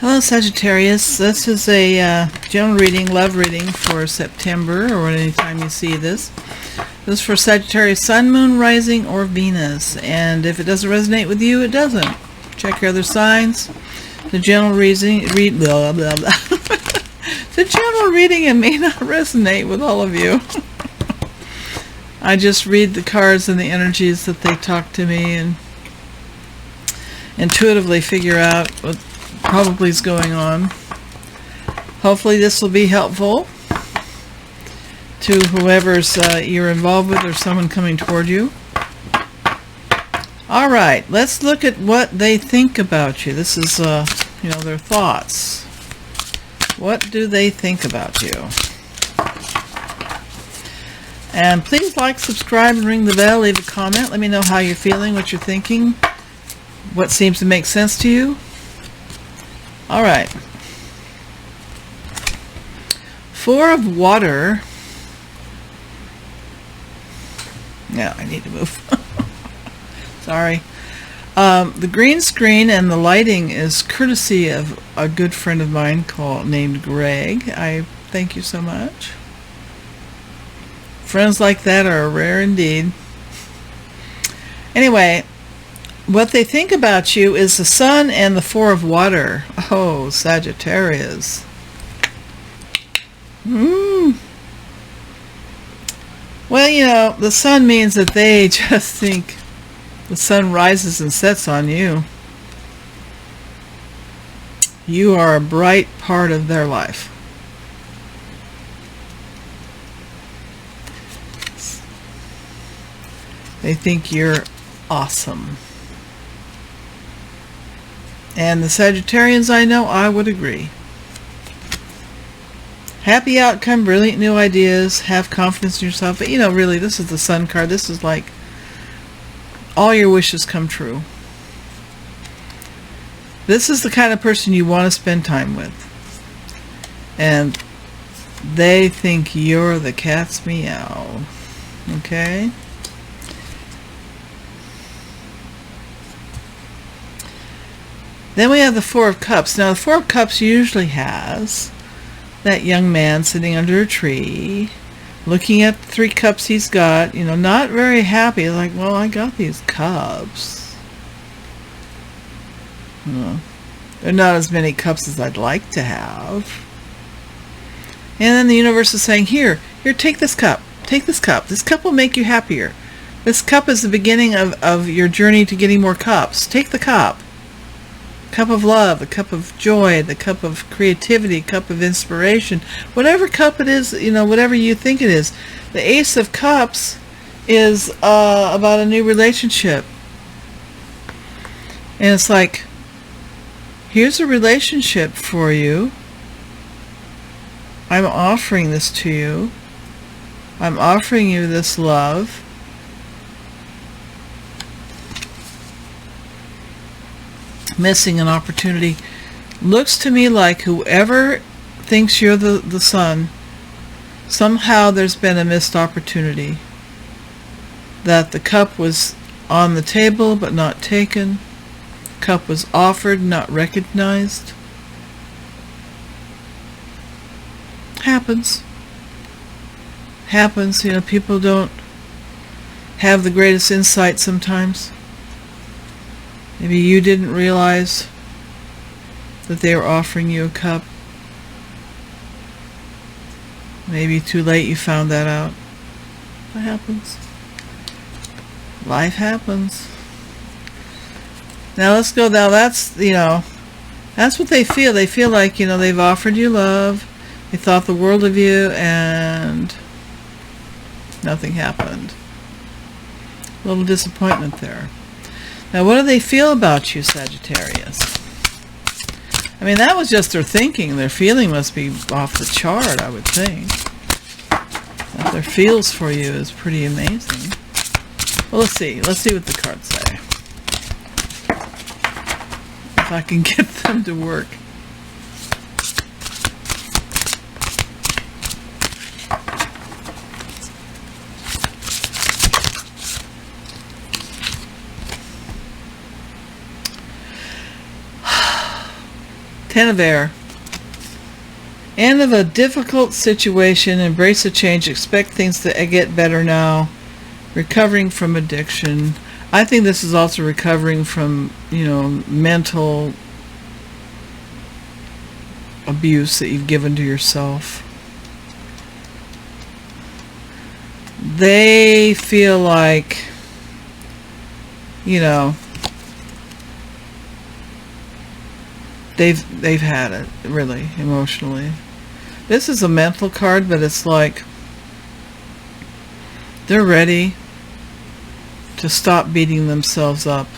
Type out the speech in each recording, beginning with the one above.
Hello Sagittarius, this is a general reading, love reading for September or any time you see this. This is for Sagittarius, Sun, Moon, Rising, or Venus. And if it doesn't resonate with you, it doesn't. Check your other signs. The general reading, blah, blah, blah. The general reading, it may not resonate with all of you. I just read the cards and the energies that they talk to me and intuitively figure out what probably is going on. Hopefully this will be helpful to whoever's you're involved with or someone coming toward you. Alright, let's look at what they think about you. This is their thoughts. What do they think about you? And please like, subscribe, and ring the bell. Leave a comment. Let me know how you're feeling, what you're thinking, what seems to make sense to you. Alright. Four of Water. Yeah, I need to move. Sorry. The green screen and the lighting is courtesy of a good friend of mine named Greg. I thank you so much. Friends like that are rare indeed. Anyway, what they think about you is the Sun and the Four of Water. Oh, Sagittarius. Well, the Sun means that they just think the sun rises and sets on you. You are a bright part of their life. They think you're awesome. And the Sagittarians I know, I would agree. Happy outcome, brilliant new ideas, have confidence in yourself. But really, this is the Sun card. This is like all your wishes come true. This is the kind of person you want to spend time with. And they think you're the cat's meow. Okay? Then we have the Four of Cups. Now, the Four of Cups usually has that young man sitting under a tree, looking at the 3 cups he's got, not very happy, like, well, I got these cups. There are not as many cups as I'd like to have. And then the universe is saying, here, take this cup. Take this cup. This cup will make you happier. This cup is the beginning of your journey to getting more cups. Take the cup. Cup of love, a cup of joy, the cup of creativity, cup of inspiration, whatever cup it is, whatever you think it is. The Ace of Cups is about a new relationship. And it's like, here's a relationship for you. I'm offering this to you. I'm offering you this love. Missing an opportunity. Looks to me like whoever thinks you're the Sun, somehow there's been a missed opportunity. That the cup was on the table but not taken. Cup was offered, not recognized. Happens. People don't have the greatest insight sometimes. Maybe you didn't realize that they were offering you a cup. Maybe too late you found that out. What happens? Life happens. Now let's go down. That's what they feel. They feel like, they've offered you love. They thought the world of you and nothing happened. A little disappointment there. Now, what do they feel about you, Sagittarius? I mean, that was just their thinking. Their feeling must be off the chart, I would think. What their feels for you is pretty amazing. Well, let's see. Let's see what the cards say. If I can get them to work. Ten of Air. End of a difficult situation. Embrace a change. Expect things to get better now. Recovering from addiction. I think this is also recovering from, mental abuse that you've given to yourself. They feel like, they've had it, really, emotionally. This is a mental card, but it's like they're ready to stop beating themselves up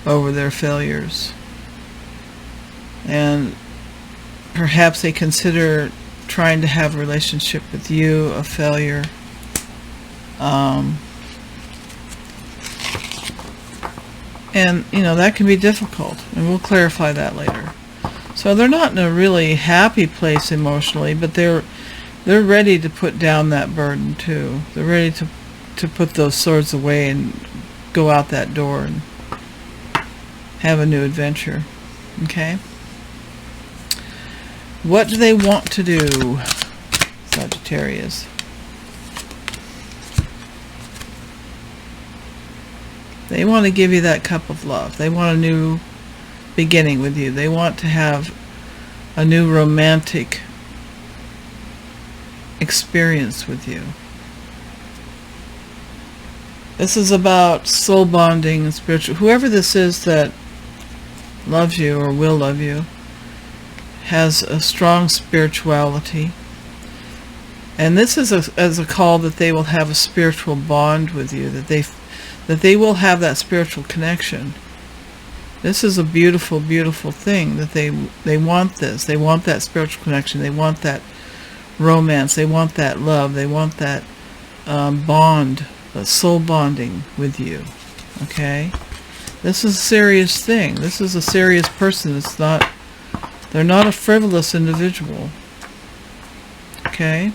over their failures. And perhaps they consider trying to have a relationship with you a failure. And, that can be difficult, and we'll clarify that later. So they're not in a really happy place emotionally, but they're ready to put down that burden too. They're ready to put those swords away and go out that door and have a new adventure. Okay? What do they want to do, Sagittarius? They want to give you that cup of love. They want a new beginning with you. They want to have a new romantic experience with you. This is about soul bonding and spiritual. Whoever this is that loves you or will love you has a strong spirituality. And this is as a call that they will have a spiritual bond with you, that they will have that spiritual connection. This is a beautiful, beautiful thing, that they want this. They want that spiritual connection. They want that romance. They want that love. They want that bond, soul bonding with you. Okay? This is a serious thing. This is a serious person. They're not a frivolous individual. Okay?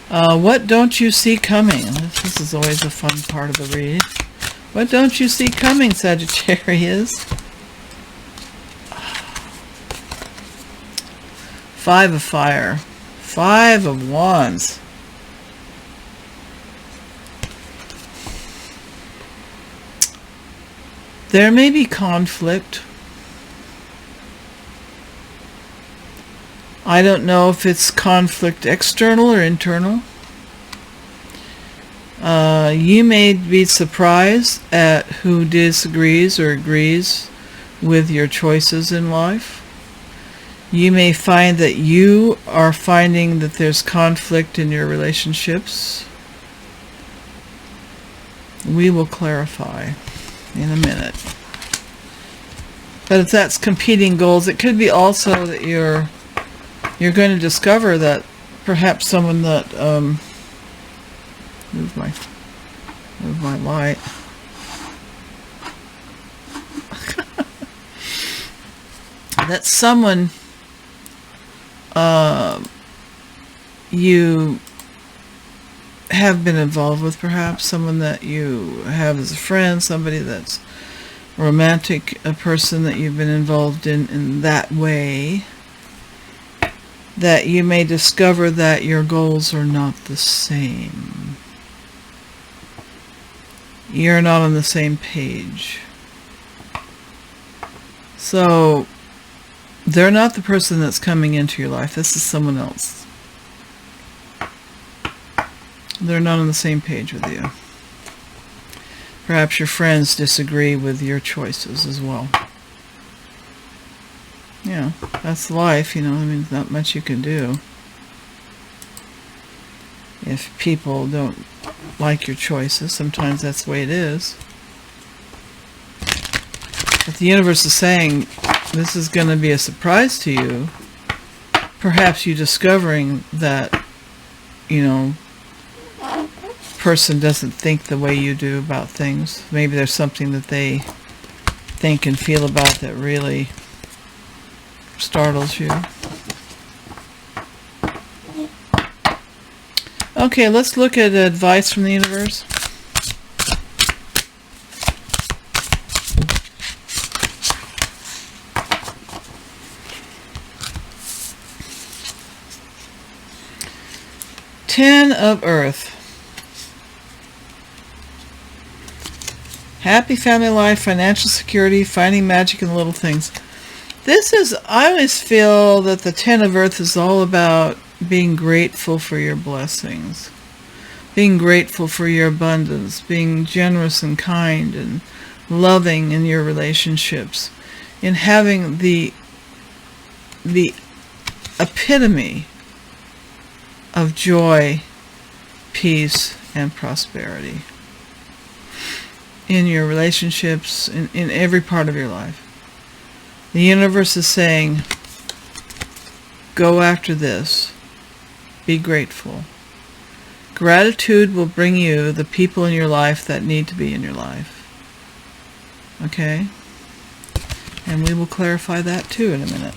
What don't you see coming? This is always a fun part of the read. What don't you see coming, Sagittarius? 5 of Fire. 5 of Wands. There may be conflict. I don't know if it's conflict external or internal. You may be surprised at who disagrees or agrees with your choices in life. You may find that you are finding that there's conflict in your relationships. We will clarify in a minute. But if that's competing goals, it could be also that you're going to discover that perhaps someone that move my light. That someone you have been involved with, perhaps someone that you have as a friend, somebody that's romantic, a person that you've been involved in that way, that you may discover that your goals are not the same. You're not on the same page. So they're not the person that's coming into your life. This is someone else. They're not on the same page with you. Perhaps your friends disagree with your choices as well. Yeah, that's life, there's not much you can do. If people don't like your choices, sometimes that's the way it is. But the universe is saying this is going to be a surprise to you. Perhaps you discovering that, person doesn't think the way you do about things. Maybe there's something that they think and feel about that really startles you. Okay, let's look at advice from the universe. Ten of Earth. Happy family life, financial security, finding magic in the little things. I always feel that the Ten of Earth is all about being grateful for your blessings, being grateful for your abundance, being generous and kind and loving in your relationships, in having the epitome of joy, peace, and prosperity in your relationships, in every part of your life. The universe is saying, go after this. Be grateful. Gratitude will bring you the people in your life that need to be in your life. Okay? And we will clarify that too in a minute.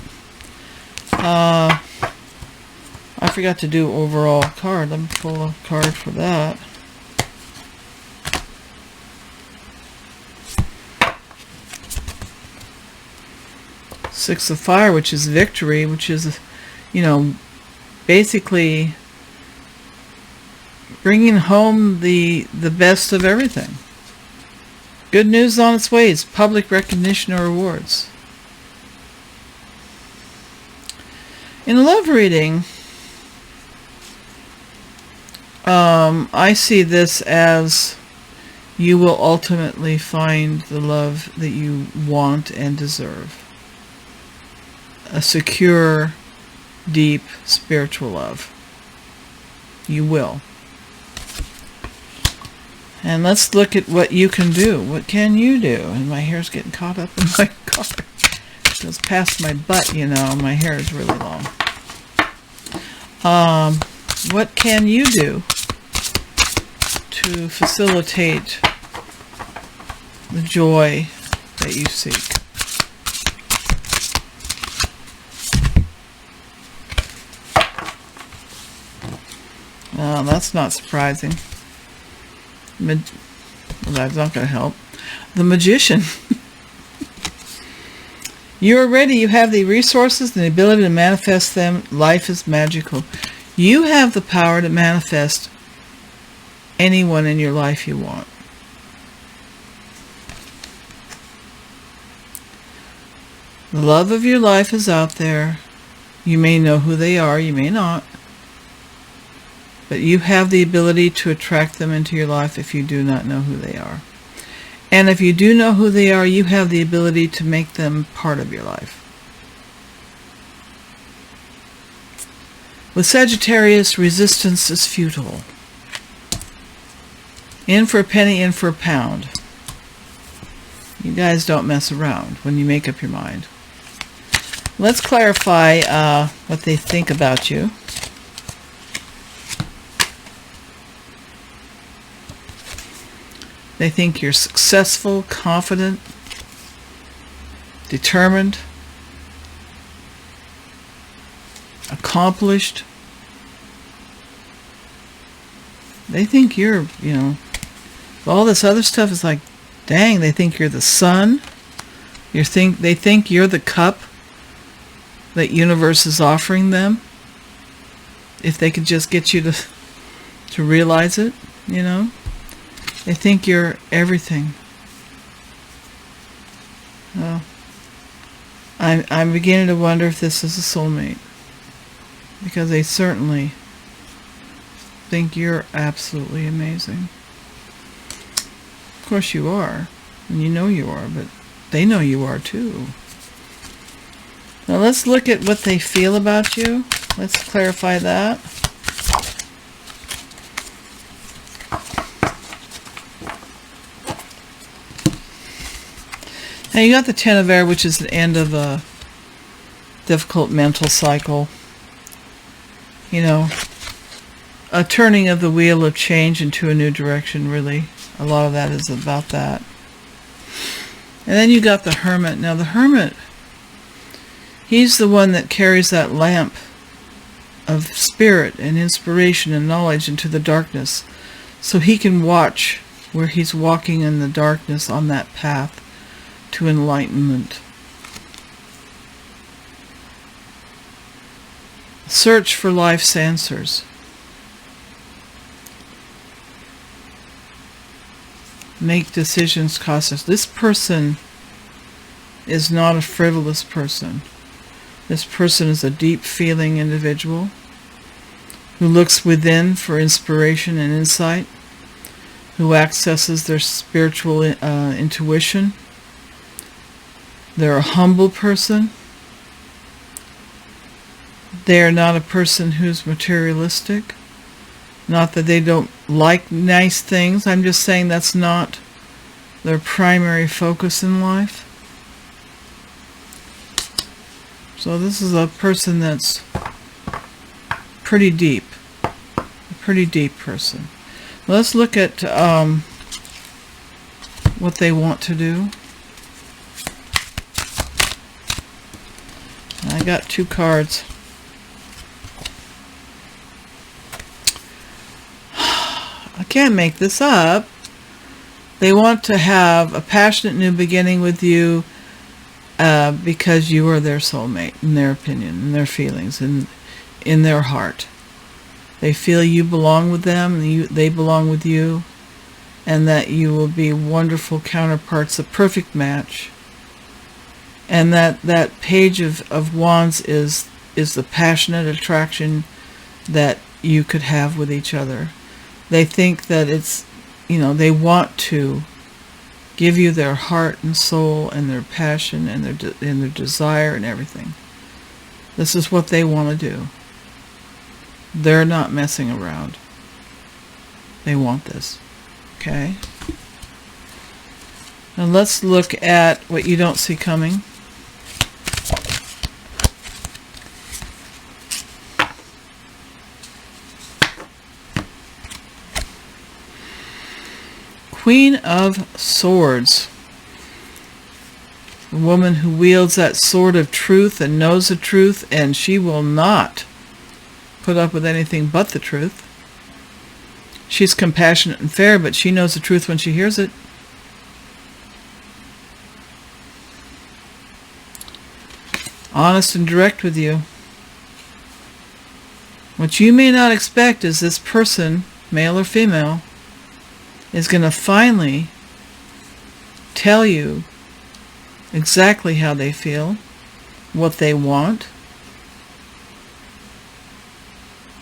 I forgot to do overall card. Let me pull a card for that. Six of Fire, which is victory, which is, basically bringing home the best of everything. Good news on its way. It's public recognition or rewards. In a love reading, I see this as you will ultimately find the love that you want and deserve. A secure, deep, spiritual love. You will. And let's look at what you can do. What can you do? And my hair's getting caught up in my card. It goes past my butt, my hair is really long. What can you do to facilitate the joy that you seek? That's not surprising. Well, that's not going to help. The Magician. You are ready. You have the resources and the ability to manifest them. Life is magical. You have the power to manifest anyone in your life you want. The love of your life is out there. You may know who they are, you may not. But you have the ability to attract them into your life if you do not know who they are. And if you do know who they are, you have the ability to make them part of your life. With Sagittarius, resistance is futile. In for a penny, in for a pound. You guys don't mess around when you make up your mind. Let's clarify what they think about you. They think you're successful, confident, determined, accomplished. They think you're, all this other stuff is like, dang, they think you're the sun. They think you're the cup that universe is offering them. If they could just get you to realize it, They think you're everything. Well, I'm beginning to wonder if this is a soulmate. Because they certainly think you're absolutely amazing. Of course you are. And you know you are, but they know you are too. Now let's look at what they feel about you. Let's clarify that. Now you got the Ten of Air, which is the end of a difficult mental cycle. A turning of the wheel of change into a new direction, really. A lot of that is about that. And then you got the Hermit. Now the Hermit, he's the one that carries that lamp of spirit and inspiration and knowledge into the darkness. So he can watch where he's walking in the darkness on that path to enlightenment. Search for life's answers. make decisions cautious. This person is not a frivolous person. This person is a deep feeling individual who looks within for inspiration and insight, who accesses their spiritual intuition. They're a humble person. They are not a person who's materialistic. Not that they don't like nice things. I'm just saying that's not their primary focus in life. So this is a person that's pretty deep. A pretty deep person. Let's look at what they want to do. I got 2 cards. I can't make this up. They want to have a passionate new beginning with you because you are their soulmate, in their opinion, in their feelings, in their heart. They feel you belong with them, and they belong with you, and that you will be wonderful counterparts, a perfect match. And that page of wands is the passionate attraction that you could have with each other. They think that it's, they want to give you their heart and soul and their passion and their desire and everything. This is what they want to do. They're not messing around. They want this. Okay? Now let's look at what you don't see coming. Queen of Swords. The woman who wields that sword of truth and knows the truth, and she will not put up with anything but the truth. She's compassionate and fair, but she knows the truth when she hears it. Honest and direct with you. What you may not expect is this person, male or female, is going to finally tell you exactly how they feel, what they want,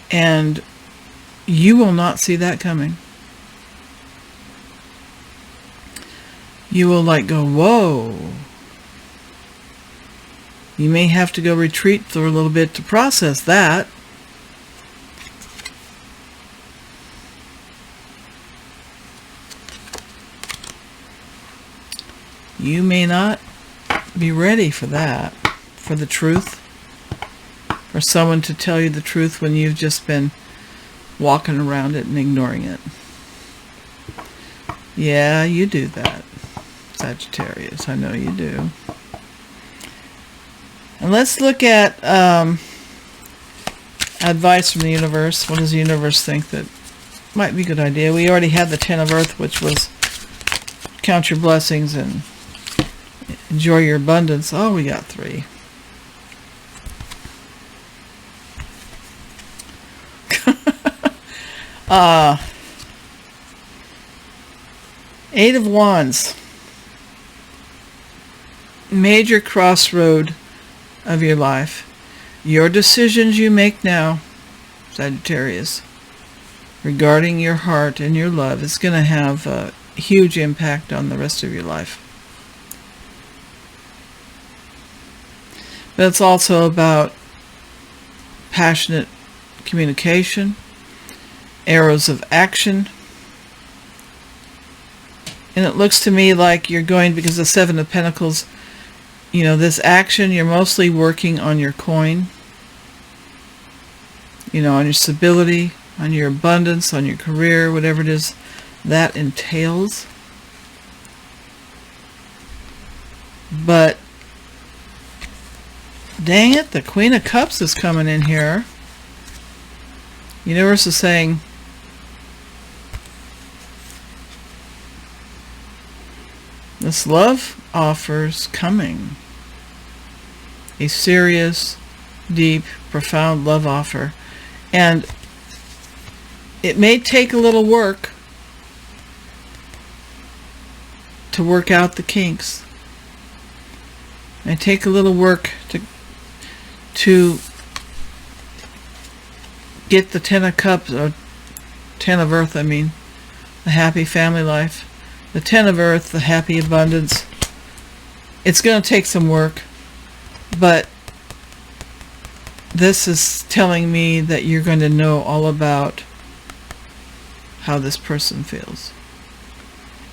and you will not see that coming. You will go, whoa. You may have to go retreat for a little bit to process that. You may not be ready for that, for the truth, for someone to tell you the truth when you've just been walking around it and ignoring it. Yeah, you do that, Sagittarius. I know you do. And let's look at advice from the universe. What does the universe think that might be a good idea? We already had the 10 of Earth, which was count your blessings and enjoy your abundance. Oh, we got 3. Eight of Wands. Major crossroad of your life. Your decisions you make now, Sagittarius, regarding your heart and your love is going to have a huge impact on the rest of your life. But it's also about passionate communication, arrows of action. And it looks to me like you're going, because the 7 of Pentacles, this action, you're mostly working on your coin, on your stability, on your abundance, on your career, whatever it is that entails. But dang it, the Queen of Cups is coming in here. Universe is saying, this love offer's coming. A serious, deep, profound love offer. And it may take a little work. to work out the kinks. And take a little work to get the 10 of Cups, or 10 of Earth, I mean, the happy family life. The 10 of Earth, the happy abundance. It's going to take some work, but this is telling me that you're going to know all about how this person feels.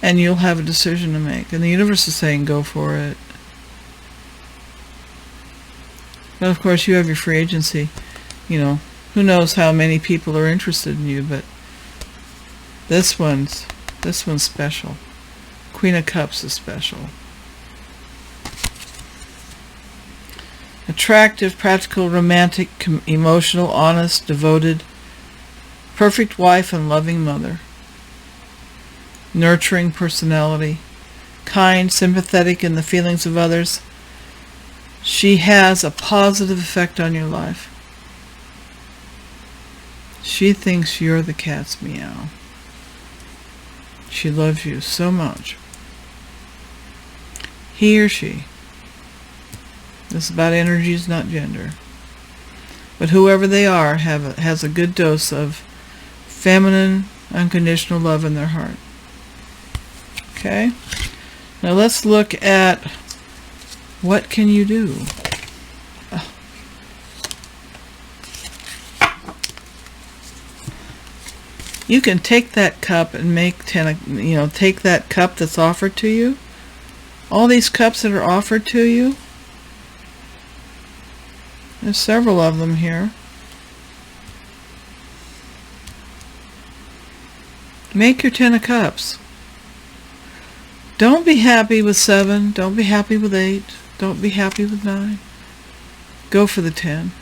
And you'll have a decision to make. And the universe is saying, go for it. But of course, you have your free agency. You know, who knows how many people are interested in you, but this one's special. Queen of Cups is special. Attractive, practical, romantic, emotional, honest, devoted, perfect wife and loving mother. Nurturing personality. Kind, sympathetic in the feelings of others. She has a positive effect on your life. She thinks you're the cat's meow. She loves you so much. He or she. This is about energies, not gender. But whoever they are has a good dose of feminine, unconditional love in their heart. Okay? Now let's look at what can you do? You can take that cup and make 10, take that cup that's offered to you. All these cups that are offered to you. There's several of them here. Make your 10 of Cups. Don't be happy with 7. Don't be happy with 8. Don't be happy with 9. Go for the 10.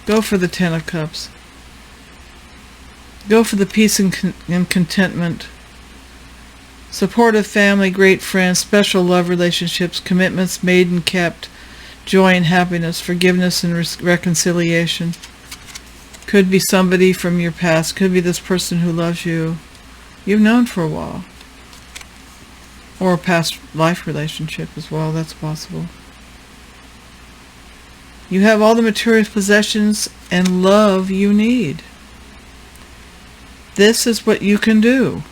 Go for the 10 of Cups. Go for the peace and contentment. Supportive family, great friends, special love relationships, commitments made and kept, joy and happiness, forgiveness and reconciliation. Could be somebody from your past. Could be this person who loves you. You've known for a while. Or a past life relationship as well. That's possible. You have all the material possessions and love you need. This is what you can do.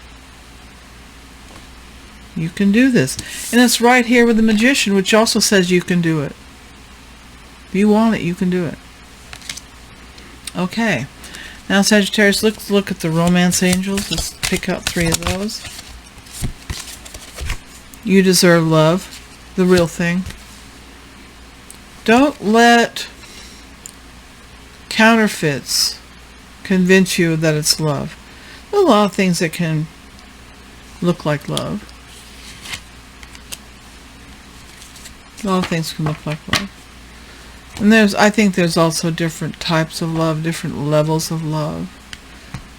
You can do this. And it's right here with the Magician, which also says you can do it. If you want it, you can do it. Okay. Now, Sagittarius, let's look at the romance angels. Let's pick out 3 of those. You deserve love. The real thing. Don't let counterfeits convince you that it's love. There are a lot of things that can look like love. A lot of things can look like love. And I think there's also different types of love, different levels of love.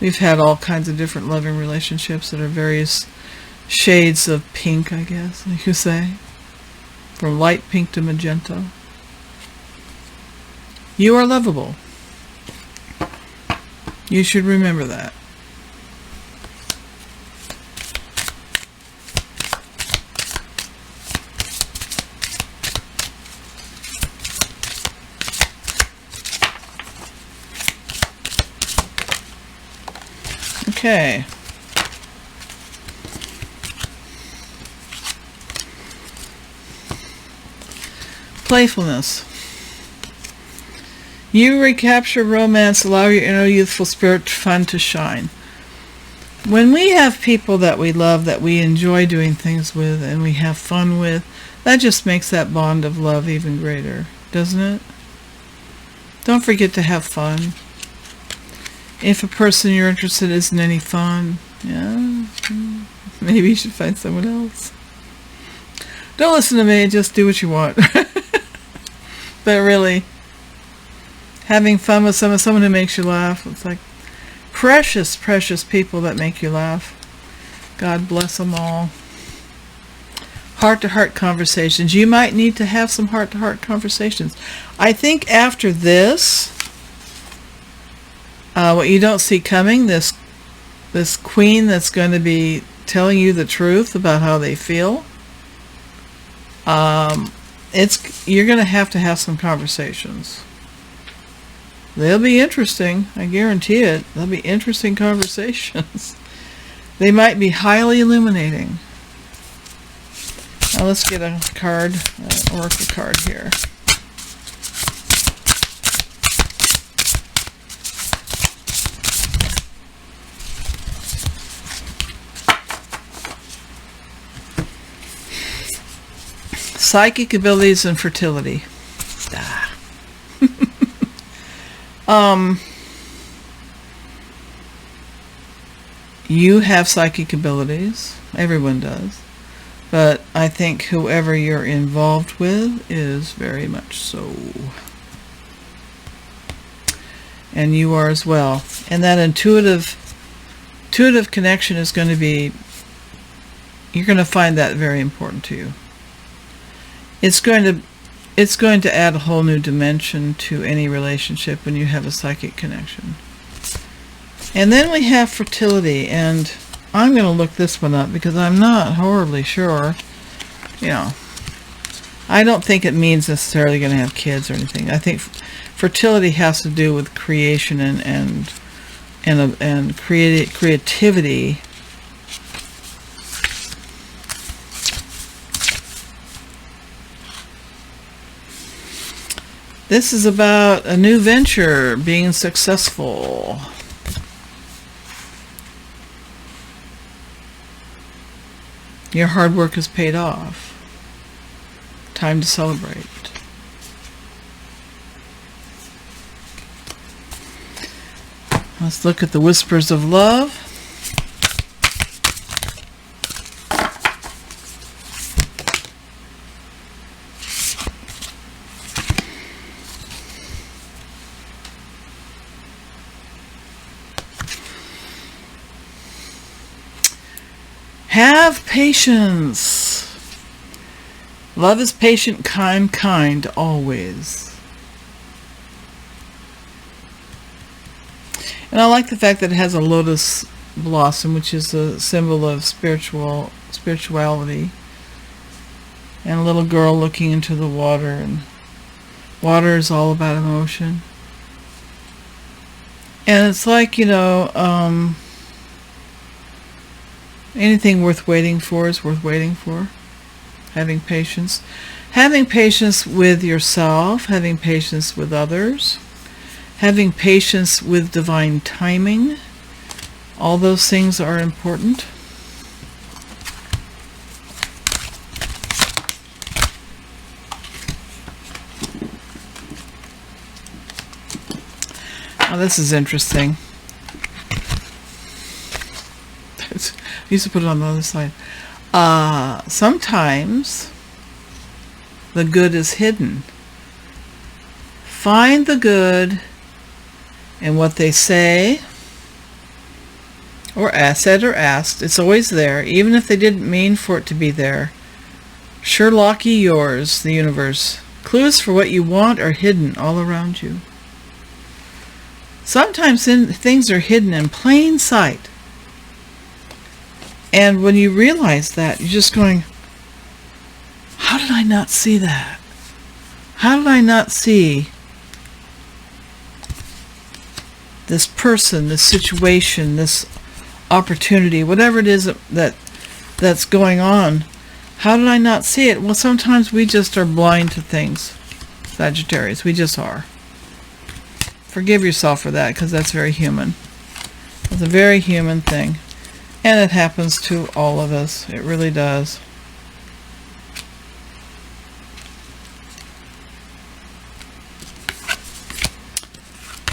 We've had all kinds of different loving relationships that are various shades of pink, I guess you could say. From light pink to magenta. You are lovable. You should remember that. Okay. Playfulness. You recapture romance, allow your inner youthful spirit fun to shine. When we have people that we love, that we enjoy doing things with, and we have fun with, that just makes that bond of love even greater, doesn't it? Don't forget to have fun. If a person you're interested in isn't any fun, yeah, maybe you should find someone else. Don't listen to me, just do what you want. But really, having fun with someone who makes you laugh, it's like precious, precious people that make you laugh. God bless them all. Heart-to-heart conversations. You might need to have some heart-to-heart conversations. I think after this, what you don't see coming, this queen that's going to be telling you the truth about how they feel, You're going to have some conversations. They'll be interesting. I guarantee it. They'll be interesting conversations. They might be highly illuminating. Now let's get a card, an oracle card here. Psychic abilities and fertility. You have psychic abilities. Everyone does. But I think whoever you're involved with is very much so. And you are as well. And that intuitive connection is going to be, you're going to find that very important to you. It's going to add a whole new dimension to any relationship when you have a psychic connection. And then we have fertility, and I'm going to look this one up because I'm not horribly sure. You know, I don't think it means necessarily going to have kids or anything. I think fertility has to do with creation and creativity. This is about a new venture being successful. Your hard work has paid off. Time to celebrate. Let's look at the whispers of love. Have patience. Love is patient, kind always. And I like the fact that it has a lotus blossom, which is a symbol of spirituality. And a little girl looking into the water, and water is all about emotion. And it's like, you know, anything worth waiting for is worth waiting for. Having patience. Having patience with yourself. Having patience with others. Having patience with divine timing. All those things are important. Now this is interesting. I used to put it on the other side. Sometimes the good is hidden. Find the good in what they say or said or asked. It's always there, even if they didn't mean for it to be there. Sherlocky yours, the universe. Clues for what you want are hidden all around you. Sometimes things are hidden in plain sight. And when you realize that, you're just going, how did I not see that? How did I not see this person, this situation, this opportunity, whatever it is that's going on? How did I not see it? Well, sometimes we just are blind to things, Sagittarius. We just are. Forgive yourself for that, because that's very human. It's a very human thing. And it happens to all of us. It really does.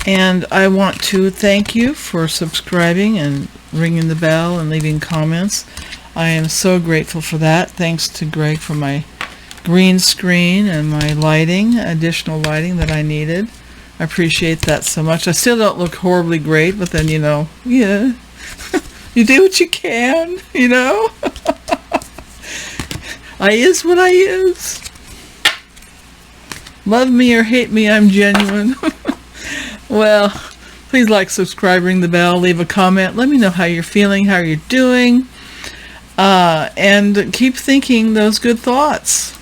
And I want to thank you for subscribing and ringing the bell and leaving comments. I am so grateful for that. Thanks to Greg for my green screen and my lighting, additional lighting that I needed. I appreciate that so much. I still don't look horribly great, but then, you know, yeah. You do what you can, you know. I is what I is. Love me or hate me, I'm genuine. Well, please like, subscribe, ring the bell, leave a comment. Let me know how you're feeling, how you're doing. And keep thinking those good thoughts.